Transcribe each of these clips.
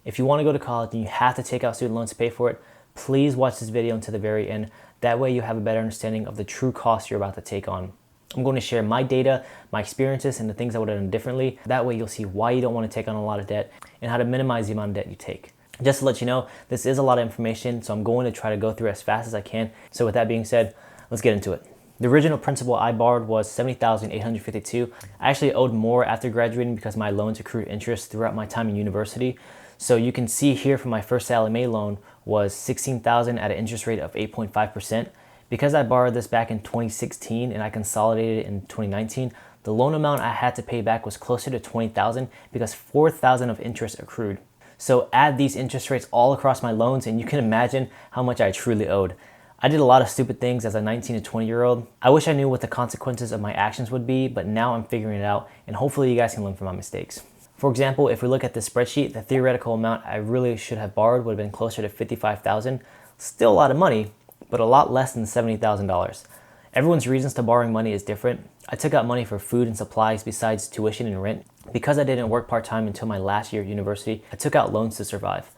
If you want to go to college and you have to take out student loans to pay for it, please watch this video until the very end. That way you have a better understanding of the true cost you're about to take on. I'm going to share my data, my experiences, and the things I would have done differently. That way you'll see why you don't want to take on a lot of debt and how to minimize the amount of debt you take. Just to let you know, this is a lot of information, so I'm going to try to go through as fast as I can. So with that being said, let's get into it. The original principal I borrowed was $70,852. I actually owed more after graduating because my loans accrued interest throughout my time in university. So you can see here for my first Sallie Mae loan was $16,000 at an interest rate of 8.5%. Because I borrowed this back in 2016 and I consolidated it in 2019, the loan amount I had to pay back was closer to $20,000 because $4,000 of interest accrued. So add these interest rates all across my loans and you can imagine how much I truly owed. I did a lot of stupid things as a 19 to 20-year-old. I wish I knew what the consequences of my actions would be, but now I'm figuring it out and hopefully you guys can learn from my mistakes. For example, if we look at this spreadsheet, the theoretical amount I really should have borrowed would have been closer to $55,000. Still a lot of money, but a lot less than $70,000. Everyone's reasons to borrowing money is different. I took out money for food and supplies besides tuition and rent. Because I didn't work part-time until my last year at university, I took out loans to survive.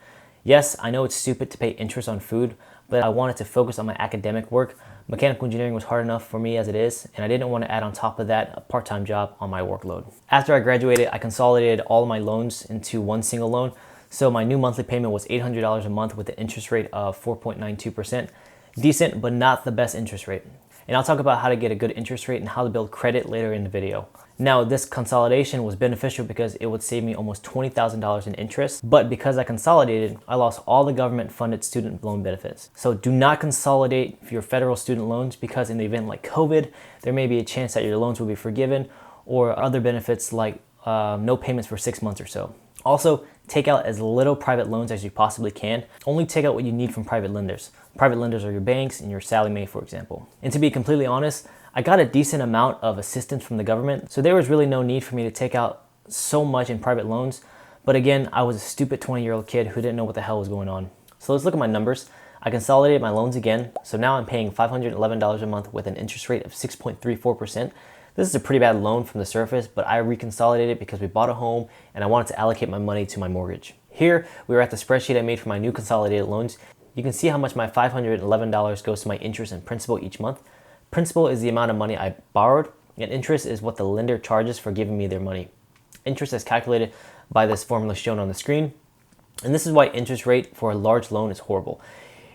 Yes, I know it's stupid to pay interest on food, but I wanted to focus on my academic work. Mechanical engineering was hard enough for me as it is, and I didn't want to add on top of that a part-time job on my workload. After I graduated, I consolidated all of my loans into one single loan. So my new monthly payment was $800 a month with an interest rate of 4.92%. Decent, but not the best interest rate. And I'll talk about how to get a good interest rate and how to build credit later in the video. Now, this consolidation was beneficial because it would save me almost $20,000 in interest, but because I consolidated, I lost all the government-funded student loan benefits. So do not consolidate your federal student loans because in the event like COVID, there may be a chance that your loans will be forgiven or other benefits like no payments for 6 months or so. Also, take out as little private loans as you possibly can. Only take out what you need from private lenders. Private lenders are your banks and your Sallie Mae, for example. And to be completely honest, I got a decent amount of assistance from the government, so there was really no need for me to take out so much in private loans. But again, I was a stupid 20-year-old kid who didn't know what the hell was going on. So let's look at my numbers. I consolidated my loans again, so now I'm paying $511 a month with an interest rate of 6.34%. This is a pretty bad loan from the surface, but I reconsolidated because we bought a home and I wanted to allocate my money to my mortgage. Here, we are at the spreadsheet I made for my new consolidated loans. You can see how much my $511 goes to my interest and principal each month. Principal is the amount of money I borrowed, and interest is what the lender charges for giving me their money. Interest is calculated by this formula shown on the screen, and this is why interest rate for a large loan is horrible.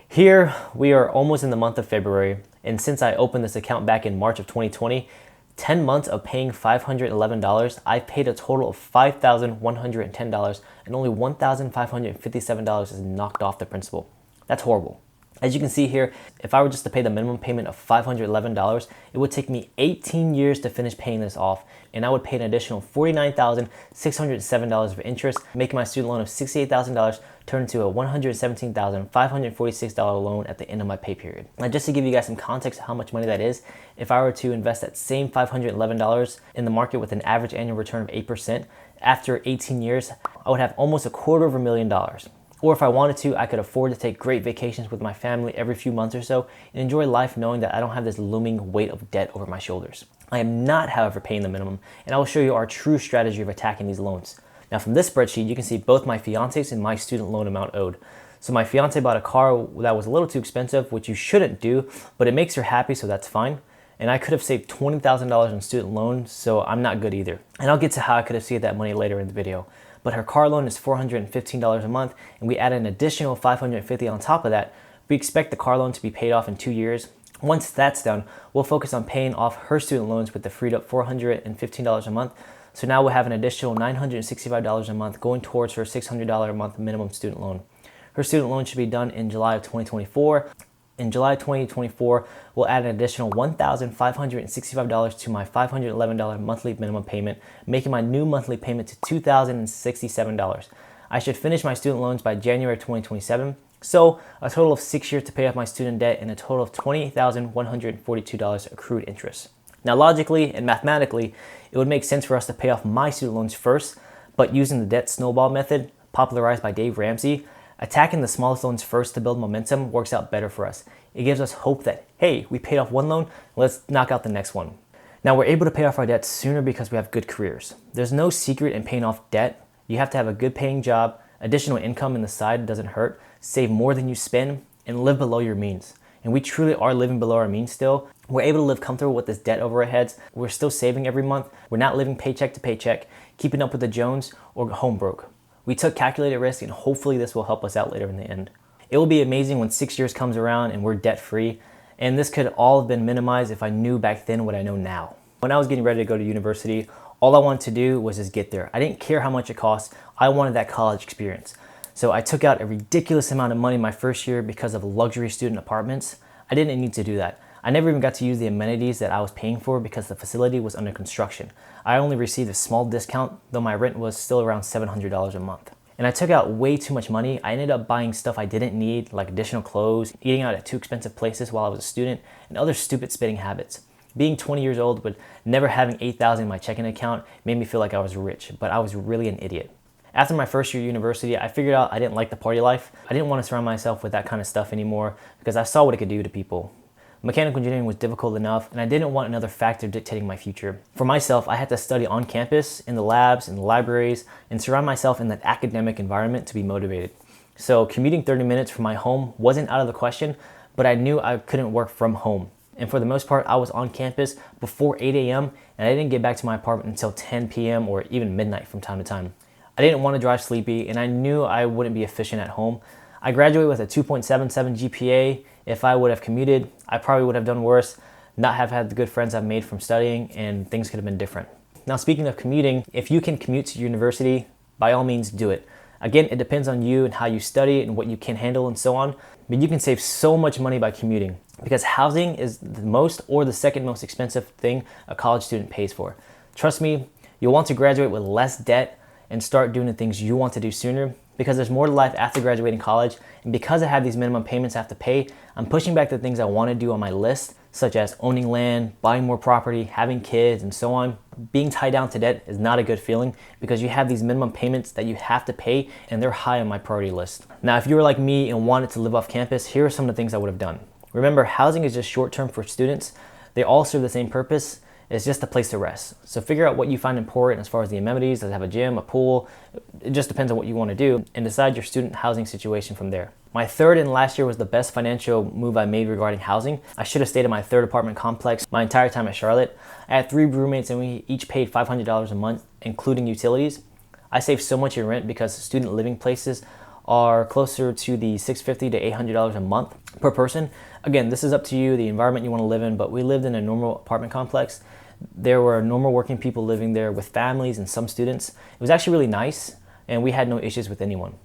Here, we are almost in the month of February, and since I opened this account back in March of 2020, 10 months of paying $511, I've paid a total of $5,110 and only $1,557 is knocked off the principal. That's horrible. As you can see here, if I were just to pay the minimum payment of $511, it would take me 18 years to finish paying this off, and I would pay an additional $49,607 of interest, making my student loan of $68,000 turn into a $117,546 loan at the end of my pay period. Now, just to give you guys some context of how much money that is, if I were to invest that same $511 in the market with an average annual return of 8%, after 18 years, I would have almost $250,000. Or if I wanted to, I could afford to take great vacations with my family every few months or so and enjoy life knowing that I don't have this looming weight of debt over my shoulders. I am not, however, paying the minimum, and I will show you our true strategy of attacking these loans. Now from this spreadsheet, you can see both my fiance's and my student loan amount owed. So my fiance bought a car that was a little too expensive, which you shouldn't do, but it makes her happy, so that's fine. And I could have saved $20,000 in student loans, so I'm not good either. And I'll get to how I could have saved that money later in the video. But her car loan is $415 a month, and we add an additional $550 on top of that. We expect the car loan to be paid off in 2 years. Once that's done, we'll focus on paying off her student loans with the freed up $415 a month. So now we'll have an additional $965 a month going towards her $600 a month minimum student loan. Her student loan should be done in July of 2024. In July 2024, we'll add an additional $1,565 to my $511 monthly minimum payment, making my new monthly payment to $2,067. I should finish my student loans by January 2027, so a total of 6 years to pay off my student debt and a total of $20,142 accrued interest. Now logically and mathematically, it would make sense for us to pay off my student loans first, but using the debt snowball method, popularized by Dave Ramsey, attacking the smallest loans first to build momentum works out better for us. It gives us hope that, hey, we paid off one loan, let's knock out the next one. Now we're able to pay off our debt sooner because we have good careers. There's no secret in paying off debt. You have to have a good paying job, Additional income in the side doesn't hurt. Save more than you spend and live below your means. And we truly are living below our means still. We're able to live comfortable with this debt over our heads. We're still saving every month. We're not living paycheck to paycheck, keeping up with the Jones or home broke. We took calculated risk, and hopefully this will help us out later in the end. It will be amazing when 6 years comes around and we're debt free. And this could all have been minimized if I knew back then what I know now. When I was getting ready to go to university, all I wanted to do was just get there. I didn't care how much it cost. I wanted that college experience. So I took out a ridiculous amount of money my first year because of luxury student apartments. I didn't need to do that. I never even got to use the amenities that I was paying for because the facility was under construction. I only received a small discount, though my rent was still around $700 a month. And I took out way too much money. I ended up buying stuff I didn't need, like additional clothes, eating out at too expensive places while I was a student, and other stupid spending habits. Being 20 years old but never having $8,000 in my checking account made me feel like I was rich, but I was really an idiot. After my first year of university, I figured out I didn't like the party life. I didn't want to surround myself with that kind of stuff anymore because I saw what it could do to people. Mechanical engineering was difficult enough, and I didn't want another factor dictating my future. For myself, I had to study on campus, in the labs, in the libraries, and surround myself in that academic environment to be motivated. So commuting 30 minutes from my home wasn't out of the question, but I knew I couldn't work from home. And for the most part, I was on campus before 8 a.m. and I didn't get back to my apartment until 10 p.m. or even midnight from time to time. I didn't want to drive sleepy, and I knew I wouldn't be efficient at home. I graduated with a 2.77 GPA. If I would have commuted, I probably would have done worse, not have had the good friends I've made from studying, and things could have been different. Now, speaking of commuting, if you can commute to university, by all means do it. Again, it depends on you and how you study and what you can handle and so on, but you can save so much money by commuting because housing is the most or the second most expensive thing a college student pays for. Trust me, you'll want to graduate with less debt and start doing the things you want to do sooner because there's more to life after graduating college. And because I have these minimum payments I have to pay, I'm pushing back the things I want to do on my list, such as owning land, buying more property, having kids, and so on. Being tied down to debt is not a good feeling because you have these minimum payments that you have to pay, and they're high on my priority list. Now, if you were like me and wanted to live off campus, here are some of the things I would have done. Remember, housing is just short-term for students. They all serve the same purpose. It's just a place to rest. So figure out what you find important as far as the amenities. Does it have a gym, a pool? It just depends on what you want to do, and decide your student housing situation from there. My third and last year was the best financial move I made regarding housing. I should have stayed in my third apartment complex my entire time at Charlotte. I had 3 roommates and we each paid $500 a month, including utilities. I saved so much in rent because student living places are closer to the $650 to $800 a month per person. Again, this is up to you, the environment you want to live in, but we lived in a normal apartment complex. There were normal working people living there with families and some students. It was actually really nice, and we had no issues with anyone.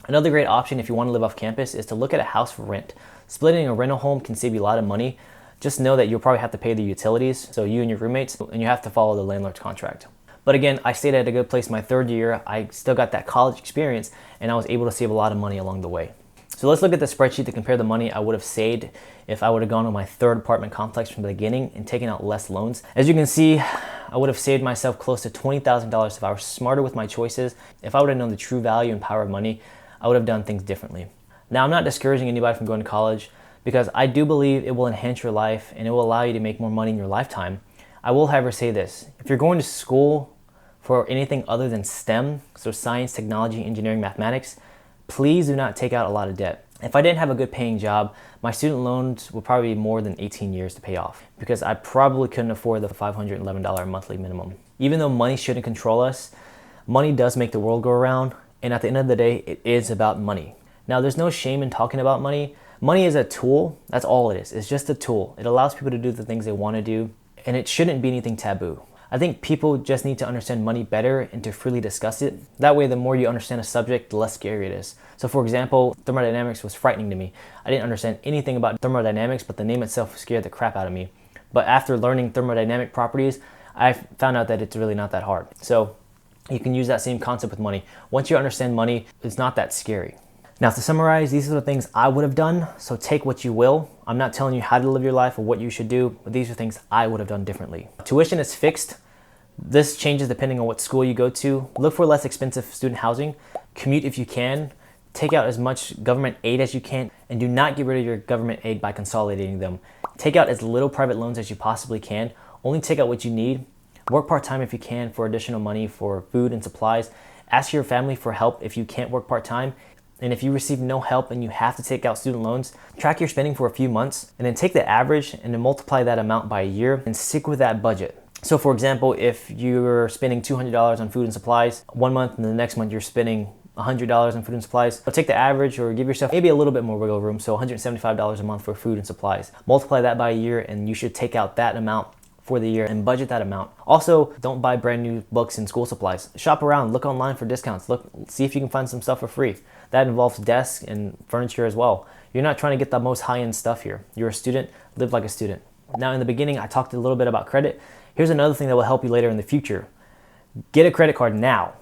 Another great option if you want to live off campus is to look at a house for rent. Splitting a rental home can save you a lot of money. Just know that you'll probably have to pay the utilities, so you and your roommates, and you have to follow the landlord's contract. But again, I stayed at a good place my third year. I still got that college experience, and I was able to save a lot of money along the way. So let's look at the spreadsheet to compare the money I would have saved if I would have gone to my third apartment complex from the beginning and taken out less loans. As you can see, I would have saved myself close to $20,000 if I was smarter with my choices. If I would have known the true value and power of money, I would have done things differently. Now, I'm not discouraging anybody from going to college because I do believe it will enhance your life and it will allow you to make more money in your lifetime. I will, however, say this. If you're going to school for anything other than STEM, so science, technology, engineering, mathematics, please do not take out a lot of debt. If I didn't have a good paying job, my student loans would probably be more than 18 years to pay off because I probably couldn't afford the $511 monthly minimum. Even though money shouldn't control us, money does make the world go around, and at the end of the day, it is about money. Now, there's no shame in talking about money. Money is a tool. That's all it is. It's just a tool. It allows people to do the things they want to do, and it shouldn't be anything taboo. I think people just need to understand money better and to freely discuss it. That way, the more you understand a subject, the less scary it is. So for example, thermodynamics was frightening to me. I didn't understand anything about thermodynamics, but the name itself scared the crap out of me. But after learning thermodynamic properties, I found out that it's really not that hard. So you can use that same concept with money. Once you understand money, it's not that scary. Now, to summarize, these are the things I would have done, so take what you will. I'm not telling you how to live your life or what you should do, but these are things I would have done differently. Tuition is fixed. This changes depending on what school you go to. Look for less expensive student housing. Commute if you can. Take out as much government aid as you can, and do not get rid of your government aid by consolidating them. Take out as little private loans as you possibly can. Only take out what you need. Work part-time if you can for additional money for food and supplies. Ask your family for help if you can't work part-time. And if you receive no help and you have to take out student loans, track your spending for a few months and then take the average and then multiply that amount by a year and stick with that budget. So for example, if you're spending $200 on food and supplies one month and the next month you're spending $100 on food and supplies, take the average or give yourself maybe a little bit more wiggle room, so $175 a month for food and supplies. Multiply that by a year and you should take out that amount for the year and budget that amount. Also, don't buy brand new books and school supplies. Shop around, look online for discounts, see if you can find some stuff for free. That involves desks and furniture as well. You're not trying to get the most high-end stuff here. You're a student, live like a student. Now in the beginning, I talked a little bit about credit. Here's another thing that will help you later in the future. Get a credit card now.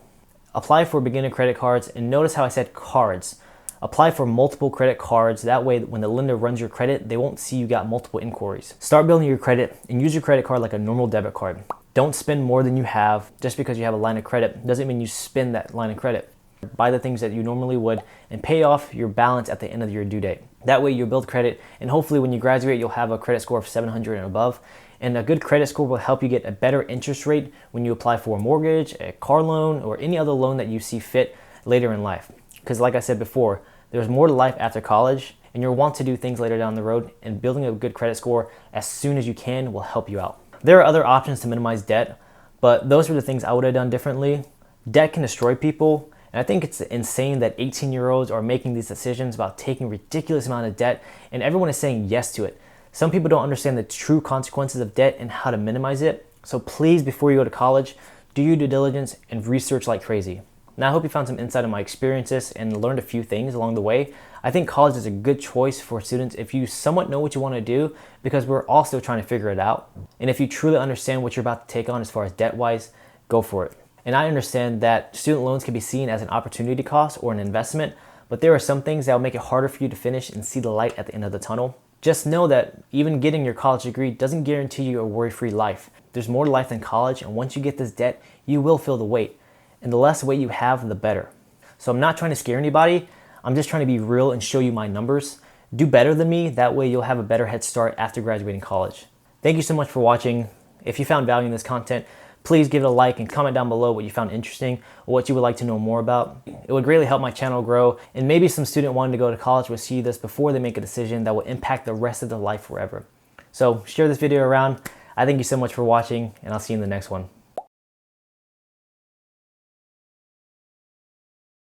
Apply for beginner credit cards, and notice how I said cards. Apply for multiple credit cards. That way, when the lender runs your credit, they won't see you got multiple inquiries. Start building your credit and use your credit card like a normal debit card. Don't spend more than you have. Just because you have a line of credit doesn't mean you spend that line of credit. Buy the things that you normally would and pay off your balance at the end of your due date. That way you'll build credit, and hopefully when you graduate, you'll have a credit score of 700 and above. And a good credit score will help you get a better interest rate when you apply for a mortgage, a car loan, or any other loan that you see fit later in life. Because like I said before, there's more to life after college, and you'll want to do things later down the road, and building a good credit score as soon as you can will help you out. There are other options to minimize debt, but those are the things I would have done differently. Debt can destroy people, and I think it's insane that 18-year-olds are making these decisions about taking a ridiculous amount of debt, and everyone is saying yes to it. Some people don't understand the true consequences of debt and how to minimize it. So please, before you go to college, do your due diligence and research like crazy. Now, I hope you found some insight on my experiences and learned a few things along the way. I think college is a good choice for students if you somewhat know what you want to do, because we're all still trying to figure it out. And if you truly understand what you're about to take on as far as debt-wise, go for it. And I understand that student loans can be seen as an opportunity cost or an investment, but there are some things that will make it harder for you to finish and see the light at the end of the tunnel. Just know that even getting your college degree doesn't guarantee you a worry-free life. There's more to life than college, and once you get this debt, you will feel the weight. And the less weight you have, the better. So I'm not trying to scare anybody. I'm just trying to be real and show you my numbers. Do better than me. That way you'll have a better head start after graduating college. Thank you so much for watching. If you found value in this content, please give it a like and comment down below what you found interesting or what you would like to know more about. It would greatly help my channel grow, and maybe some student wanting to go to college will see this before they make a decision that will impact the rest of their life forever. So share this video around. I thank you so much for watching, and I'll see you in the next one.